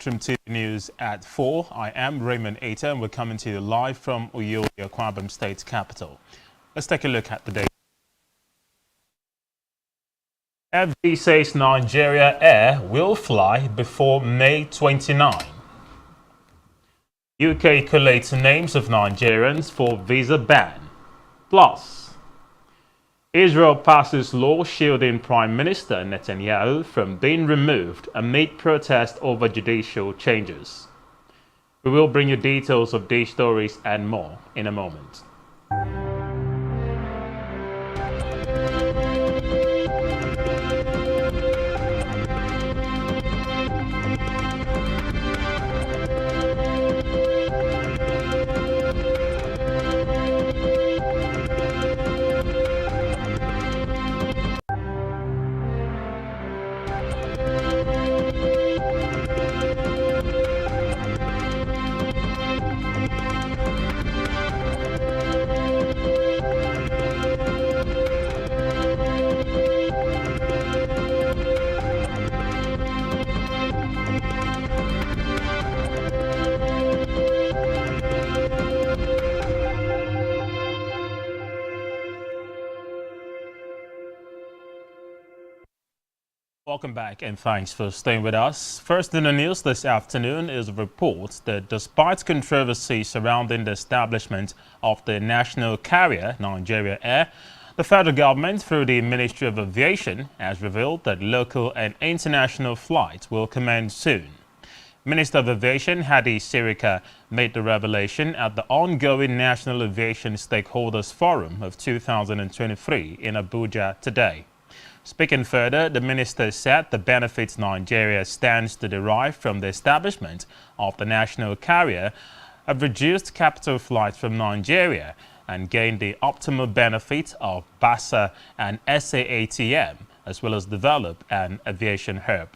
Spectrum TV News at 4. I am Raymond Ater and we're coming to you live from Uyo, the Akwa Ibom State capital. Let's take a look at the date. FD says Nigeria Air will fly before May 29. UK collates names of Nigerians for visa ban. Plus, Israel passes law shielding Prime Minister Netanyahu from being removed amid protest over judicial changes. We will bring you details of these stories and more in a moment. Welcome back and thanks for staying with us. First in the news this afternoon is a report that despite controversy surrounding the establishment of the national carrier Nigeria Air, the federal government through the Ministry of Aviation has revealed that local and international flights will commence soon. Minister of Aviation Hadi Sirika made the revelation at the ongoing National Aviation Stakeholders Forum of 2023 in Abuja today. Speaking further, the minister said the benefits Nigeria stands to derive from the establishment of the national carrier have reduced capital flights from Nigeria and gained the optimal benefit of BASA and SAATM, as well as develop an aviation hub.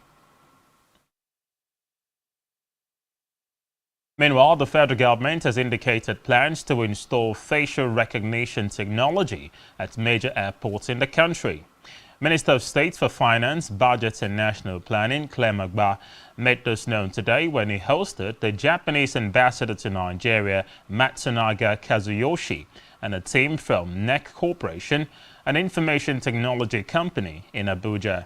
Meanwhile, the federal government has indicated plans to install facial recognition technology at major airports in the country. Minister of State for Finance, Budget and National Planning, Clem Agba, made this known today when he hosted the Japanese ambassador to Nigeria, Matsunaga Kazuyoshi, and a team from NEC Corporation, an information technology company in Abuja.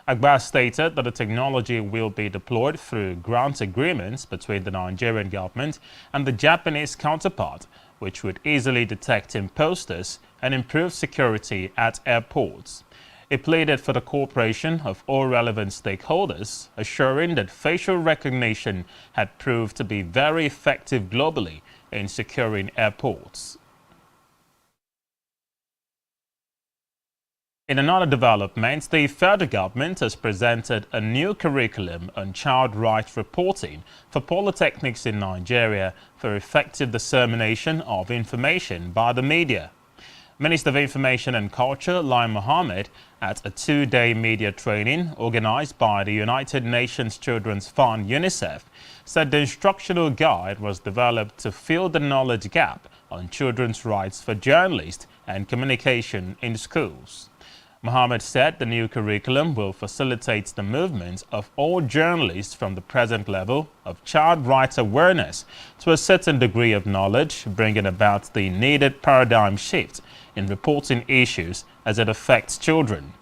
Agba stated that the technology will be deployed through grant agreements between the Nigerian government and the Japanese counterpart, which would easily detect imposters and improve security at airports. He pleaded for the cooperation of all relevant stakeholders, assuring that facial recognition had proved to be very effective globally in securing airports. In another development, the federal government has presented a new curriculum on child rights reporting for polytechnics in Nigeria for effective dissemination of information by the media. Minister of Information and Culture, Lai Mohammed, at a two-day media training organized by the United Nations Children's Fund, UNICEF, said the instructional guide was developed to fill the knowledge gap on children's rights for journalists and communication in schools. Mohammed said the new curriculum will facilitate the movement of all journalists from the present level of child rights awareness to a certain degree of knowledge, bringing about the needed paradigm shift in reporting issues as it affects children.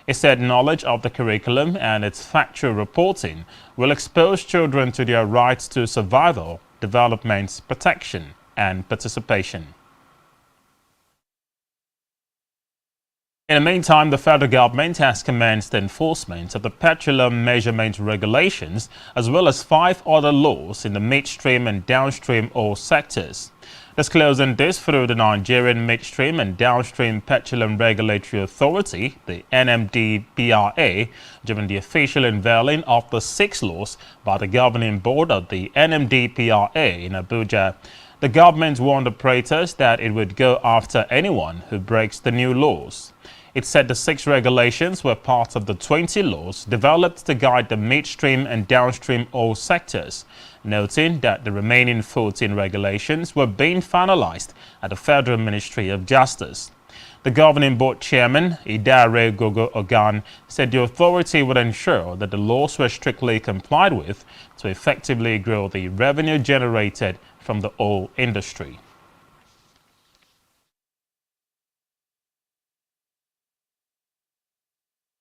He said knowledge of the curriculum and its factual reporting will expose children to their rights to survival, development, protection, and participation. In the meantime, the federal government has commenced enforcement of the petroleum measurement regulations as well as 5 other laws in the midstream and downstream oil sectors. Disclosing this through the Nigerian Midstream and Downstream Petroleum Regulatory Authority, the NMDPRA, during the official unveiling of the 6 laws by the governing board of the NMDPRA in Abuja. The government warned operators that it would go after anyone who breaks the new laws. It said the 6 regulations were part of the 20 laws developed to guide the midstream and downstream oil sectors, noting that the remaining 14 regulations were being finalized at the Federal Ministry of Justice. The governing board chairman, Idare Gogo Ogan, said the authority would ensure that the laws were strictly complied with to effectively grow the revenue generated from the oil industry.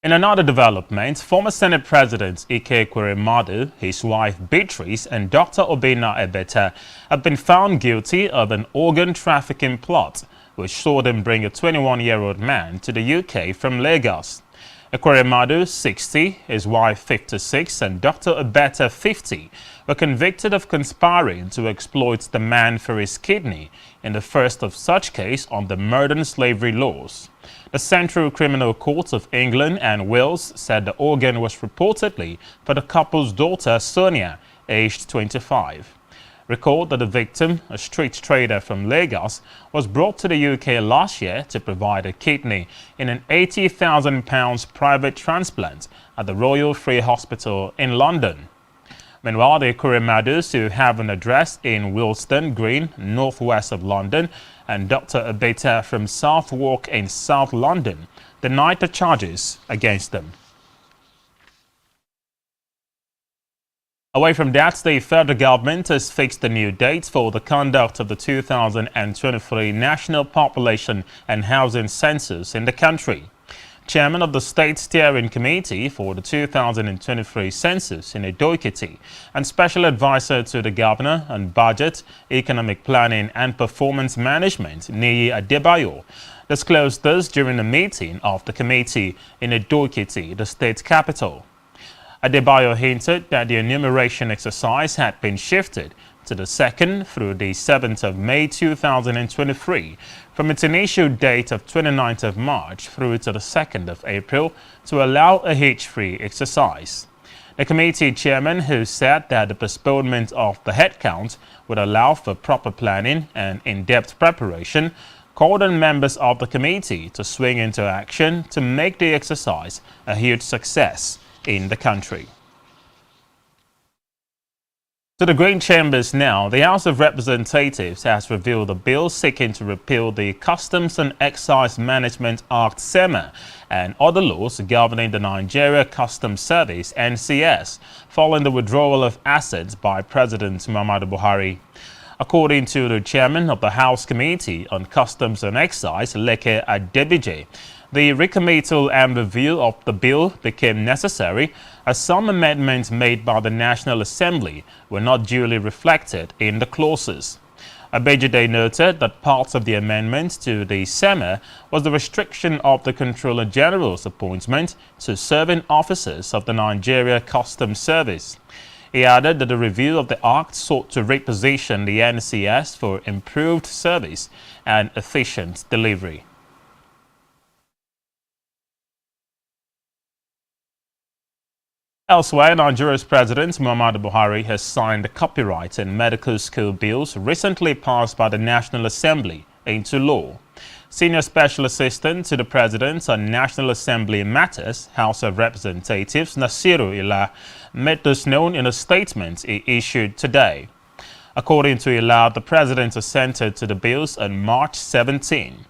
In another development, former Senate President Ike Ekweremadu, his wife Beatrice, and Dr. Obinna Ebeta have been found guilty of an organ trafficking plot which saw them bring a 21-year-old man to the UK from Lagos. Ekweremadu, 60, his wife 56, and Dr. Ebeta, 50, were convicted of conspiring to exploit the man for his kidney in the first of such case on the modern slavery laws. The Central Criminal Court of England and Wales said the organ was reportedly for the couple's daughter Sonia, aged 25. Recall that the victim, a street trader from Lagos, was brought to the UK last year to provide a kidney in an £80,000 private transplant at the Royal Free Hospital in London. Meanwhile, the Ekweremadus, who have an address in Willesden Green, northwest of London, and Dr. Ebeta from Southwark in South London, denied the charges against them. Away from that, the federal government has fixed a new date for the conduct of the 2023 National Population and Housing Census in the country. Chairman of the State Steering Committee for the 2023 census in Edo-Ekiti and Special Advisor to the Governor on Budget, Economic Planning and Performance Management, Niyi Adebayo, disclosed this during a meeting of the committee in Edo-Ekiti, the state capital. Adebayo hinted that the enumeration exercise had been shifted to the 2nd through the 7th of May 2023 from its initial date of 29th of March through to the 2nd of April to allow a hitch-free exercise. The committee chairman, who said that the postponement of the headcount would allow for proper planning and in-depth preparation, called on members of the committee to swing into action to make the exercise a huge success in the country. To the Green Chambers now, the House of Representatives has revealed a bill seeking to repeal the Customs and Excise Management Act (SEMA) and other laws governing the Nigeria Customs Service (NCS) following the withdrawal of assets by President Muhammadu Buhari. According to the chairman of the House Committee on Customs and Excise, Leke Adebije, the recommittal and review of the bill became necessary as some amendments made by the National Assembly were not duly reflected in the clauses. Abejide noted that parts of the amendment to the SEMA was the restriction of the Controller General's appointment to serving officers of the Nigeria Customs Service. He added that the review of the Act sought to reposition the NCS for improved service and efficient delivery. Elsewhere, Nigeria's President Muhammadu Buhari has signed the copyright and medical school bills recently passed by the National Assembly into law. Senior Special Assistant to the President on National Assembly Matters, House of Representatives Nasiru Ila, made this known in a statement he issued today. According to Ila, the President assented to the bills on March 17.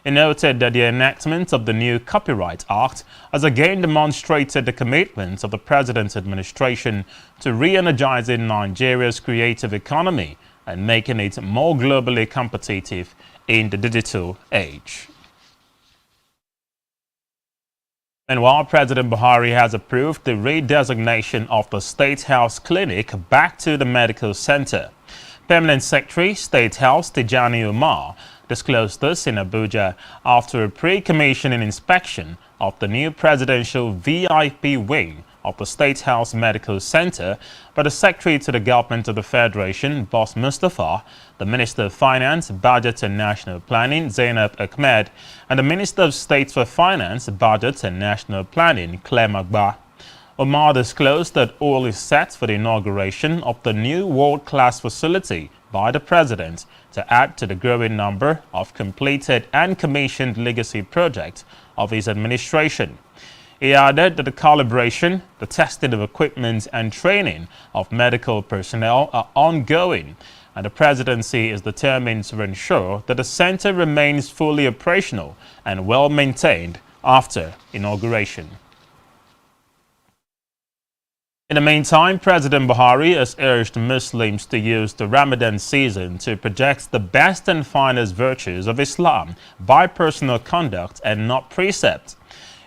He noted that the enactment of the new Copyright Act has again demonstrated the commitment of the President's administration to re-energizing Nigeria's creative economy and making it more globally competitive in the digital age. Meanwhile, President Buhari has approved the redesignation of the State House Clinic back to the medical center. Permanent Secretary, State House Tijani Umar, disclosed this in Abuja after a pre-commissioning inspection of the new presidential VIP wing of the State House Medical Center by the Secretary to the Government of the Federation, Boss Mustafa, the Minister of Finance, Budget and National Planning, Zainab Ahmed, and the Minister of State for Finance, Budget and National Planning, Claire Magba. Omar disclosed that all is set for the inauguration of the new world-class facility by the President to add to the growing number of completed and commissioned legacy projects of his administration. He added that the calibration, the testing of equipment and training of medical personnel are ongoing, and the presidency is determined to ensure that the center remains fully operational and well maintained after inauguration. In the meantime, President Buhari has urged Muslims to use the Ramadan season to project the best and finest virtues of Islam by personal conduct and not precept.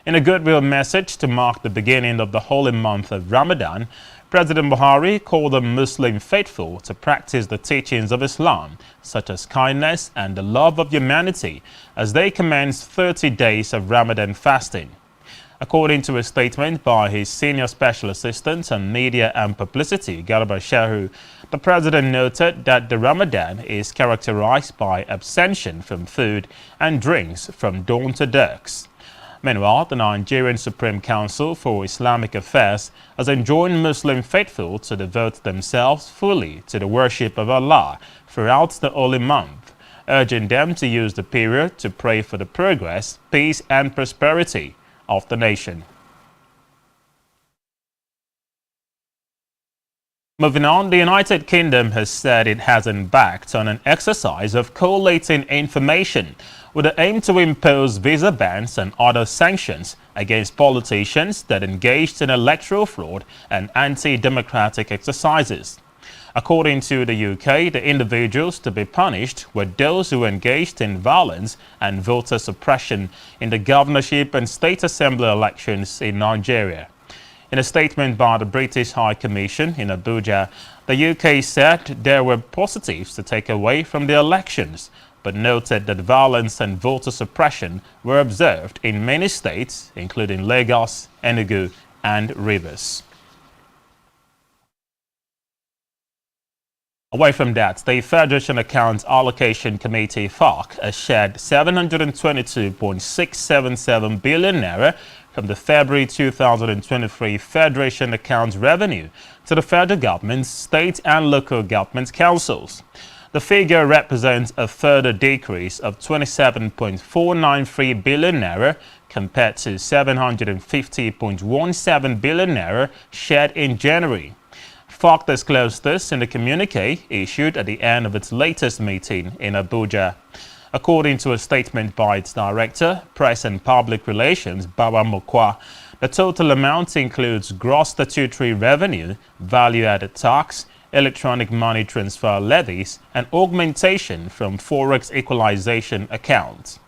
In a goodwill message to mark the beginning of the holy month of Ramadan, President Buhari called on Muslim faithful to practice the teachings of Islam, such as kindness and the love of humanity, as they commence 30 days of Ramadan fasting. According to a statement by his senior special assistant on media and publicity, Garba Shehu, the president noted that the Ramadan is characterized by abstention from food and drinks from dawn to dusk. Meanwhile, the Nigerian Supreme Council for Islamic Affairs has enjoined Muslim faithful to devote themselves fully to the worship of Allah throughout the holy month, urging them to use the period to pray for the progress, peace and prosperity of the nation. Moving on, the United Kingdom has said it has embarked on an exercise of collating information with the aim to impose visa bans and other sanctions against politicians that engaged in electoral fraud and anti-democratic exercises. According to the UK, the individuals to be punished were those who engaged in violence and voter suppression in the governorship and state assembly elections in Nigeria. In a statement by the British High Commission in Abuja, the UK said there were positives to take away from the elections, but noted that violence and voter suppression were observed in many states, including Lagos, Enugu, and Rivers. Away from that, the Federation Accounts Allocation Committee (FAC) has shared 722.677 billion naira from the February 2023 Federation Accounts revenue to the federal government, state and local government councils. The figure represents a further decrease of 27.493 billion naira compared to 750.17 billion naira shared in January. FAC disclosed this in the communique issued at the end of its latest meeting in Abuja. According to a statement by its director, Press and Public Relations, Bawa Mokwa, the total amount includes gross statutory revenue, value-added tax, electronic money transfer levies, and augmentation from forex equalization accounts.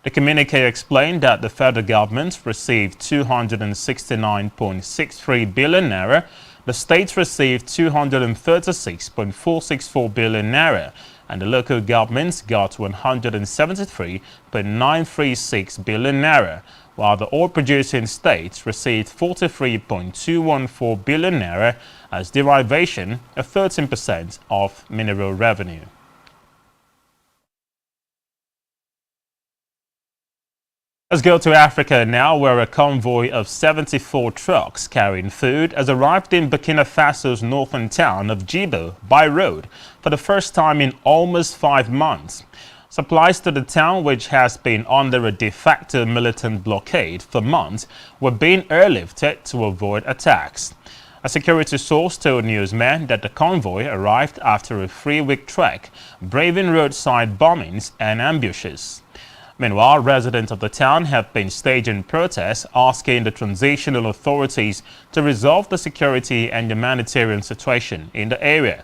The communique explained that the federal government received 269.63 billion naira, the states received 236.464 billion naira, and the local governments got 173.936 billion naira, while the oil-producing states received 43.214 billion naira as derivation of 13% of mineral revenue. Let's go to Africa now, where a convoy of 74 trucks carrying food has arrived in Burkina Faso's northern town of Djibo by road for the first time in almost 5 months. Supplies to the town, which has been under a de facto militant blockade for months, were being airlifted to avoid attacks. A security source told newsmen that the convoy arrived after a 3-week trek, braving roadside bombings and ambushes. Meanwhile, residents of the town have been staging protests asking the transitional authorities to resolve the security and humanitarian situation in the area.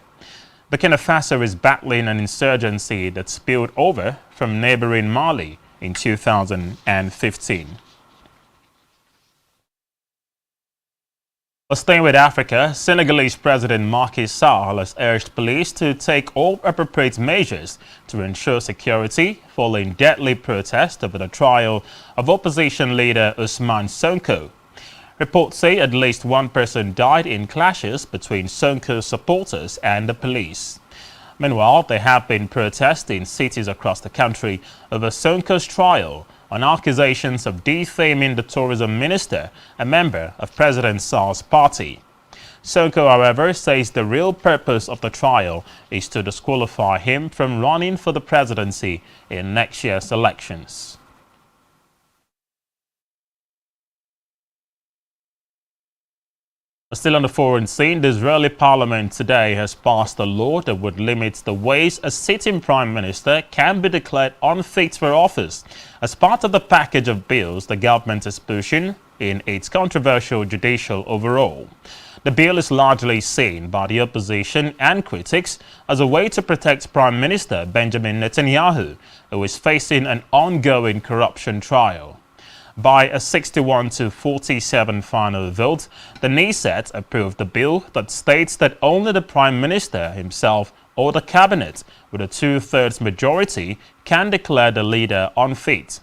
Burkina Faso is battling an insurgency that spilled over from neighboring Mali in 2015. Staying with Africa, Senegalese President Macky Sall has urged police to take all appropriate measures to ensure security following deadly protests over the trial of opposition leader Ousmane Sonko. Reports say at least one person died in clashes between Sonko's supporters and the police. Meanwhile, there have been protests in cities across the country over Sonko's trial on accusations of defaming the tourism minister, a member of President Sall's party. Sonko, however, says the real purpose of the trial is to disqualify him from running for the presidency in next year's elections. Still on the foreign scene, the Israeli parliament today has passed a law that would limit the ways a sitting prime minister can be declared unfit for office. As part of the package of bills the government is pushing in its controversial judicial overhaul. The bill is largely seen by the opposition and critics as a way to protect Prime Minister Benjamin Netanyahu, who is facing an ongoing corruption trial. By a 61-47 final vote, the Knesset approved the bill that states that only the Prime Minister himself or the cabinet with a two-thirds majority can declare the leader unfit.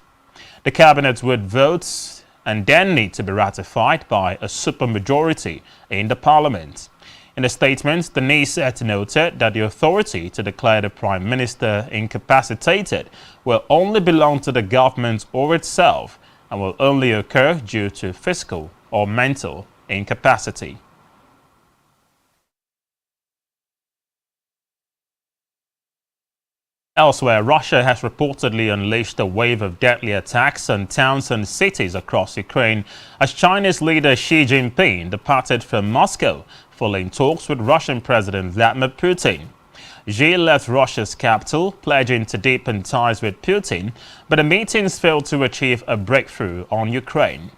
The cabinet would vote and then need to be ratified by a supermajority in the parliament. In a statement, the Knesset noted that the authority to declare the Prime Minister incapacitated will only belong to the government or itself, and will only occur due to physical or mental incapacity. Elsewhere, Russia has reportedly unleashed a wave of deadly attacks on towns and cities across Ukraine as China's leader Xi Jinping departed from Moscow following talks with Russian President Vladimir Putin. Xi left Russia's capital, pledging to deepen ties with Putin, but the meetings failed to achieve a breakthrough on Ukraine.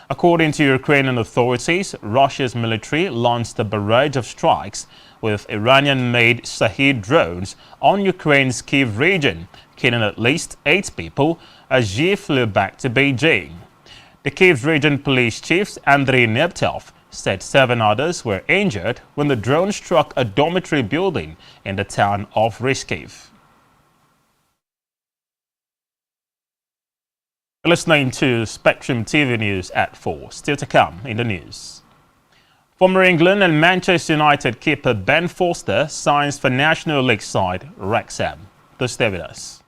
According to Ukrainian authorities, Russia's military launched a barrage of strikes with Iranian-made Shahed drones on Ukraine's Kyiv region, killing at least 8 people as Xi flew back to Beijing. The Kyiv region police chief, Andriy Neptov, said 7 others were injured when the drone struck a dormitory building in the town of Rishkiv. Listening to Spectrum TV News at 4. Still to come in the news. Former England and Manchester United keeper Ben Foster signs for National League side Wrexham. Do stay with us.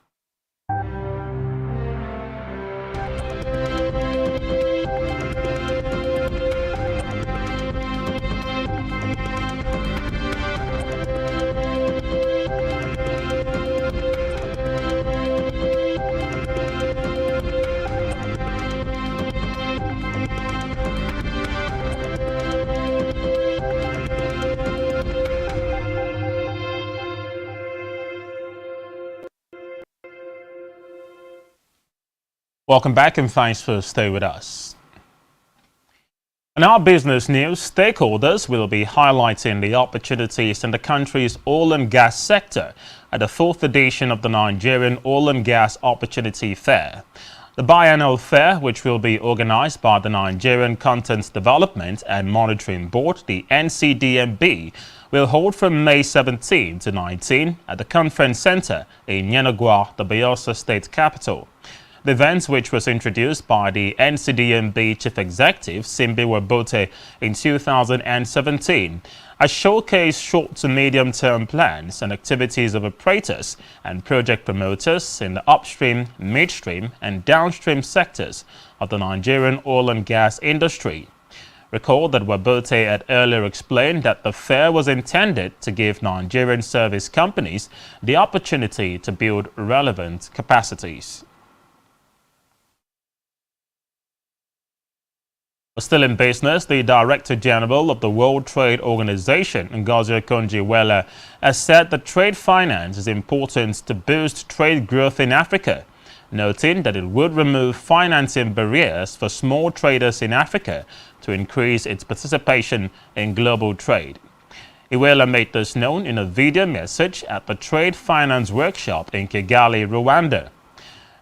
Welcome back and thanks for staying with us. In our business news, stakeholders will be highlighting the opportunities in the country's oil and gas sector at the 4th edition of the Nigerian Oil and Gas Opportunity Fair. The biennial fair, which will be organized by the Nigerian Content Development and Monitoring Board, the NCDMB, will hold from May 17 to 19 at the Conference Center in Yenagoa, the Bayelsa State capital. The event, which was introduced by the NCDMB Chief Executive Simbi Wabote in 2017, has showcased short to medium-term plans and activities of operators and project promoters in the upstream, midstream and downstream sectors of the Nigerian oil and gas industry. Recall that Wabote had earlier explained that the fair was intended to give Nigerian service companies the opportunity to build relevant capacities. Still in business, the Director General of the World Trade Organization, Ngozi Okonjo-Iweala, has said that trade finance is important to boost trade growth in Africa, noting that it would remove financing barriers for small traders in Africa to increase its participation in global trade. Iweala made this known in a video message at the Trade Finance Workshop in Kigali, Rwanda.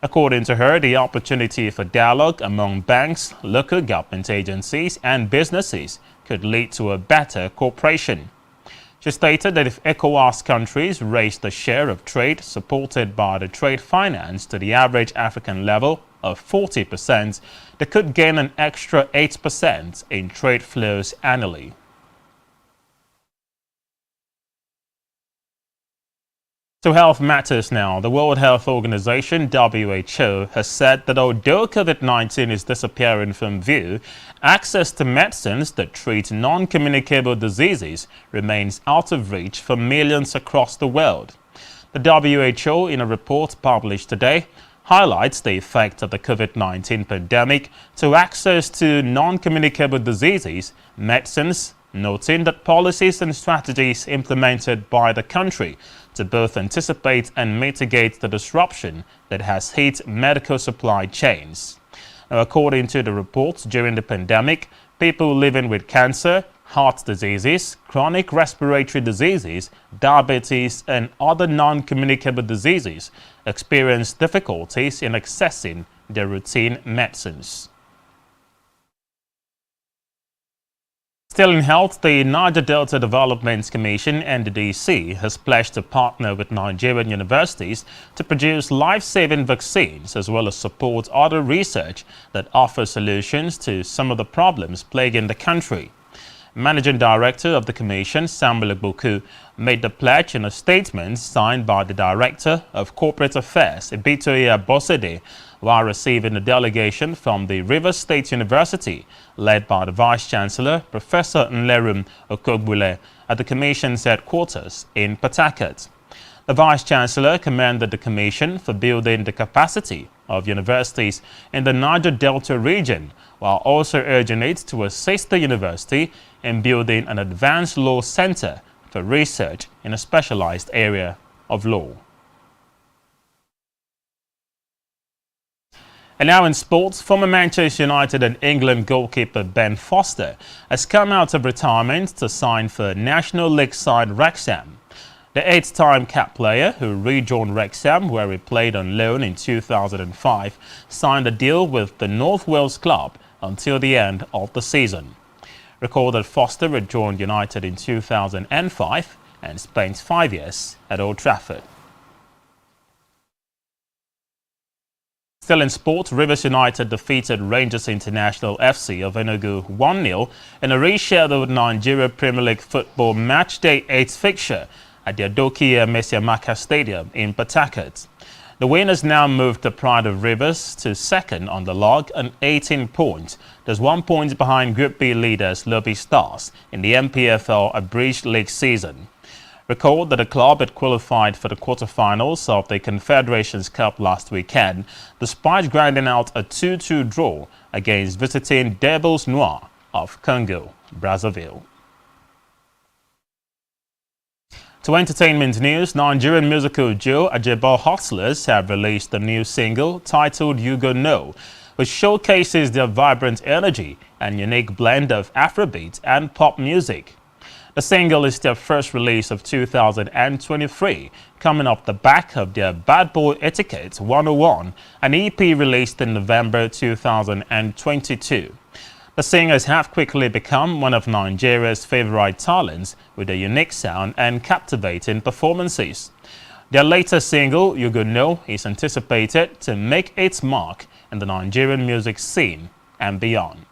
According to her, the opportunity for dialogue among banks, local government agencies and businesses could lead to a better cooperation. She stated that if ECOWAS countries raise the share of trade supported by the trade finance to the average African level of 40%, they could gain an extra 8% in trade flows annually. To health matters now. The World Health Organization, WHO, has said that although COVID-19 is disappearing from view, access to medicines that treat non-communicable diseases remains out of reach for millions across the world. The WHO, in a report published today, highlights the effect of the COVID-19 pandemic to access to non-communicable diseases, medicines, noting that policies and strategies implemented by the country to both anticipate and mitigate the disruption that has hit medical supply chains. Now, according to the reports, during the pandemic, people living with cancer, heart diseases, chronic respiratory diseases, diabetes, and other non-communicable diseases experienced difficulties in accessing their routine medicines. Still in health, the Niger Delta Development Commission, NDDC, has pledged to partner with Nigerian universities to produce life-saving vaccines as well as support other research that offers solutions to some of the problems plaguing the country. Managing Director of the Commission, Samuel Igboku, made the pledge in a statement signed by the Director of Corporate Affairs, Ibitoye Abosede, while receiving a delegation from the Rivers State University, led by the Vice-Chancellor, Professor Nlerum Okogbule, at the Commission's headquarters in Port Harcourt. The Vice-Chancellor commended the Commission for building the capacity of universities in the Niger Delta region, while also urging it to assist the university in building an advanced law center for research in a specialized area of law. And now in sports, former Manchester United and England goalkeeper Ben Foster has come out of retirement to sign for National League side Wrexham. The 8-time cap player, who rejoined Wrexham where he played on loan in 2005, signed a deal with the North Wales club until the end of the season. Recall that Foster rejoined United in 2005 and spent 5 years at Old Trafford. Still in sport, Rivers United defeated Rangers International FC of Enugu 1-0 in a rescheduled Nigeria Premier League football matchday 8 fixture at the Adoki Mesiamaka Stadium in Port Harcourt. The winners now moved the Pride of Rivers to second on the log on 18 points. There's 1 point behind Group B leaders Lobby Stars in the MPFL Abridged League season. Recall that the club had qualified for the quarterfinals of the Confederations Cup last weekend, despite grinding out a 2-2 draw against visiting Devils Noir of Congo, Brazzaville. To entertainment news, Nigerian musical duo Ajebo Hustlers have released a new single titled You Go Know, which showcases their vibrant energy and unique blend of Afrobeat and pop music. The single is their first release of 2023, coming off the back of their Bad Boy Etiquette 101, an EP released in November 2022. The singers have quickly become one of Nigeria's favorite talents with a unique sound and captivating performances. Their latest single, You Go Know, is anticipated to make its mark in the Nigerian music scene and beyond.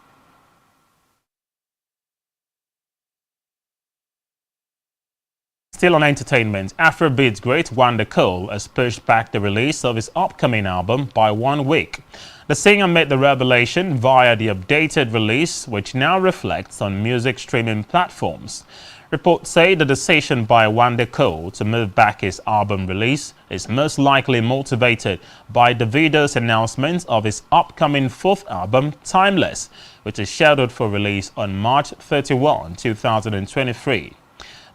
Still on entertainment, Afrobeats great Wanda Cole has pushed back the release of his upcoming album by 1 week. The singer made the revelation via the updated release, which now reflects on music streaming platforms. Reports say the decision by Wanda Cole to move back his album release is most likely motivated by Davido's announcement of his upcoming 4th album, Timeless, which is scheduled for release on March 31, 2023.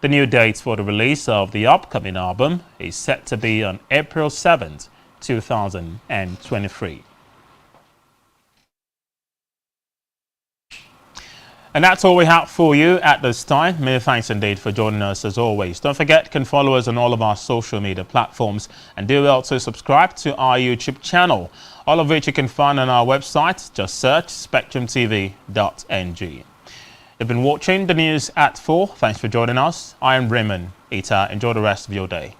The new date for the release of the upcoming album is set to be on April 7, 2023. And that's all we have for you at this time. Many thanks indeed for joining us as always. Don't forget, you can follow us on all of our social media platforms and do also subscribe to our YouTube channel, all of which you can find on our website. Just search spectrumtv.ng. You've been watching the news at 4. Thanks for joining us. I am Raymond Ita. Enjoy the rest of your day.